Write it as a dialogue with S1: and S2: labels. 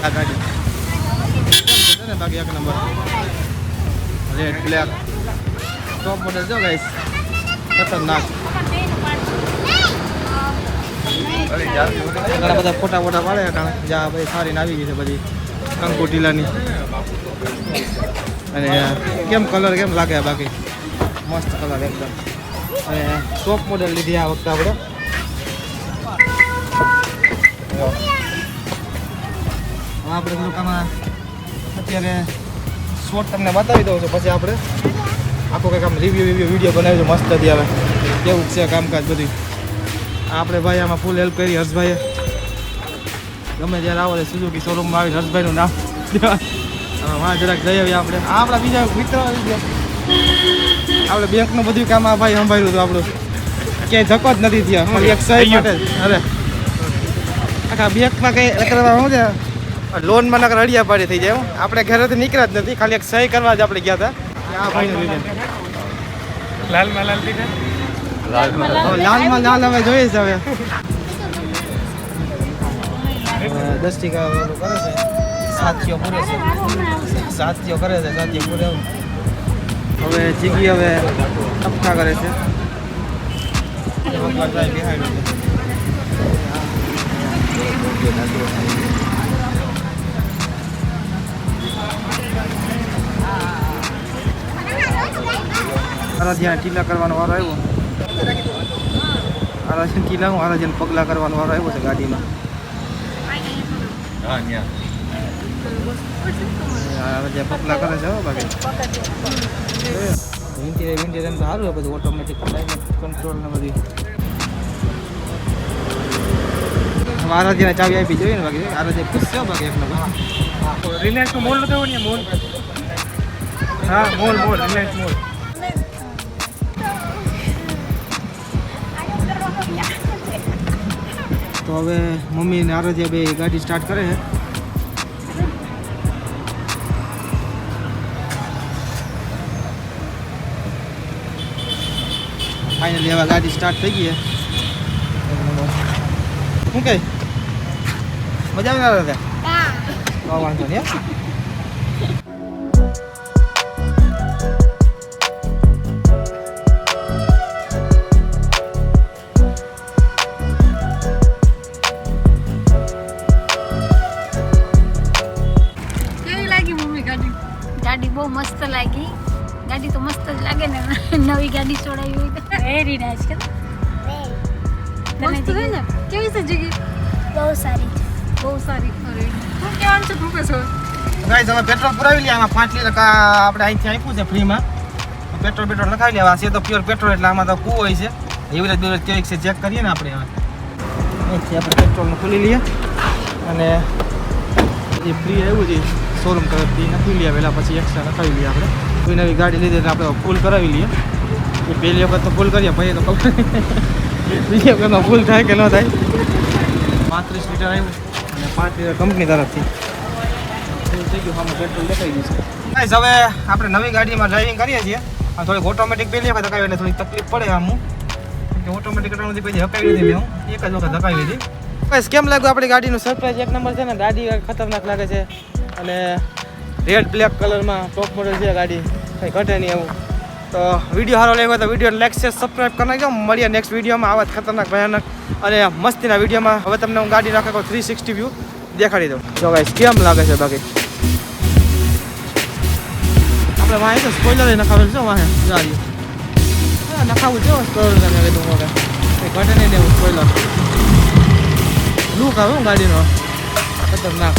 S1: આ ગાડી છે ને બાકી એક નંબર રેડ બ્લેક ટોપ મોડેલ જો ગાઈસ ખતરનાક ઘણા બધા ફોટા પાડે કારણ જ્યાં બધી સારી આવી ગઈ છે બધી કંકુ ટીલાની અને કેમ કલર કેમ લાગે બાકી મસ્ત કલર એકદમ અને ટોપ મોડેલ લીધી આ વખતે આપણે આપણે થોડુંક આમાં અત્યારે શોર્ટ તમને બતાવી દઉં છું પછી આપણે આખો કંઈક આમ રિવ્યુ વિડીયો બનાવી મસ્ત હતી હવે કેવું છે કામકાજ બધું આપણે ભાઈ આમાં ફૂલ હેલ્પ કરી હર્ષભાઈએ ગમે ત્યારે આવો એટલે સુઝુકી શોરૂમમાં આવી હર્ષભાઈનું નામ હા જરાક જઈ આવીએ આપણે આપણા બીજા મિત્ર આવી ગયા આપણે બેંકનું બધું કામ આ ભાઈ સંભાળ્યું હતું આપણું ક્યાંય ધક્કો જ નથી થયા ખાલી એક સહી માટે અરે આખા બેંકમાં કંઈ કરવા શું છે લોનમાં નકર અડિયા પાડી થઈ જાય આપણે ઘરેથી નીકળ્યા જ નથી ખાલી એક સહી કરવા જ આપણે ગયા હતા આ ભાઈનું લીધે લાલમાં લાલ હવે જોઈએ છે હવે 10 ટીકા કરે છે સાથીઓ પૂરે છે સાથીઓ કરે છે સાથીઓ પૂરે હવે જીગી હવે ટપકા કરે છે ત્યાં ટીલા કરવાનો વારો આવ્યો આરાધ્યાને ટીલા હું આરાધ્યાને પગલા કરવાનો વારો આવ્યો છે ગાડીમાં આરાધ્યા પગલા કરે છે બાકી ઇન્ટિરિયર એમ તો સારું હોય બધું ઓટોમેટિક કંટ્રોલ ને બધી આરાધ્યાને ચાવી આપી જોઈએ ને બાકી આરાધ્યા ખુશ છે બાકી એક નંબર રિલાયન્સનો મોલ નતો ને મોલ હા મોલ રિલાયન્સ મોલ તો હવે મમ્મી ને આરાધ્યા બે ગાડી સ્ટાર્ટ કરે છે ફાઇનલી હવે ગાડી સ્ટાર્ટ થઈ ગઈ છે શું કહે મજા આવે આરાધ્યા વાંધો નહીં
S2: गाड़ी बहुत मस्त लगी गाड़ी तो मस्त लगे ना नवी गाड़ी चढ़ाई हुई तो वेरी नाइस कर मस्त है ना કેવી છે જગ્યા બહુ સારી અરે હું કેવાનું છે પ્રોફેસર
S1: ગાઈસ અમે પેટ્રોલ પુરાવી લ્યા આમાં 5 લીટર આપણે અહીંથી આપ્યું છે ફ્રીમાં પેટ્રોલ લખાવી લેવા છે તો પ્યોર પેટ્રોલ એટલે આમાં તો કુ હોય છે એવરેજ કેવી છે ચેક કરીએ ને આપણે અહીંથી આપણે પેટ્રોલનું ખોલી લઈએ અને જે ફ્રી આવ્યું છે શોરૂમ તરફથી નથી લઈએ પહેલાં પછી એક્સ્ટ્રા નખાવી લઈએ આપણે કોઈ નવી ગાડી લીધી એટલે આપણે ફૂલ કરાવી લઈએ એ પહેલી વખત તો ફૂલ કરીએ પછી તો બીજી વખતમાં ફૂલ થાય કે ન થાય 35 લીટર આવ્યું અને 5 લીટર કંપની તરફથી ફૂલ થઈ ગયું આમાં પેટ્રોલ દેખાઈ ગયું છે ગાઈસ હવે આપણે નવી ગાડીમાં ડ્રાઇવિંગ કરીએ છીએ અને થોડીક ઓટોમેટિક પહેલી વખત ધકાવી એટલે થોડી તકલીફ પડે આમ કે ઓટોમેટિક નથી પછી હકાવી દીધી મેં હું એક જ વખત ધકાવી દીધી ગાઈસ કેમ લાગ્યું આપણી ગાડીનું સરપ્રાઈઝ એક નંબર છે ને ગાડી ખતરનાક લાગે છે અને રેડ બ્લેક કલરમાં ટોપ મોડલ છે ગાડી કંઈ ઘટે નહીં એવું તો વિડીયો સારો લાગ્યો તો વિડીયો લાઈક શેર સબસ્ક્રાઈબ કરી નાખજો મળીએ નેક્સ્ટ વિડીયોમાં આવા ખતરનાક ભયાનક અને મસ્તીના વિડીયોમાં હવે તમને હું ગાડી રાખે 360 વ્યૂ દેખાડી દઉં જો ગાઈસ કેમ લાગે છે બાકી આપણે વાંહે તો સ્પોઇલર નખાવેલ છે વાંહે ગાડી નખાવું છે સ્પોઇલર તમે કીધું મોટે કંઈ ઘટે નહીં એવું સ્પોઇલર લુક આવે ગાડીનો ખતરનાક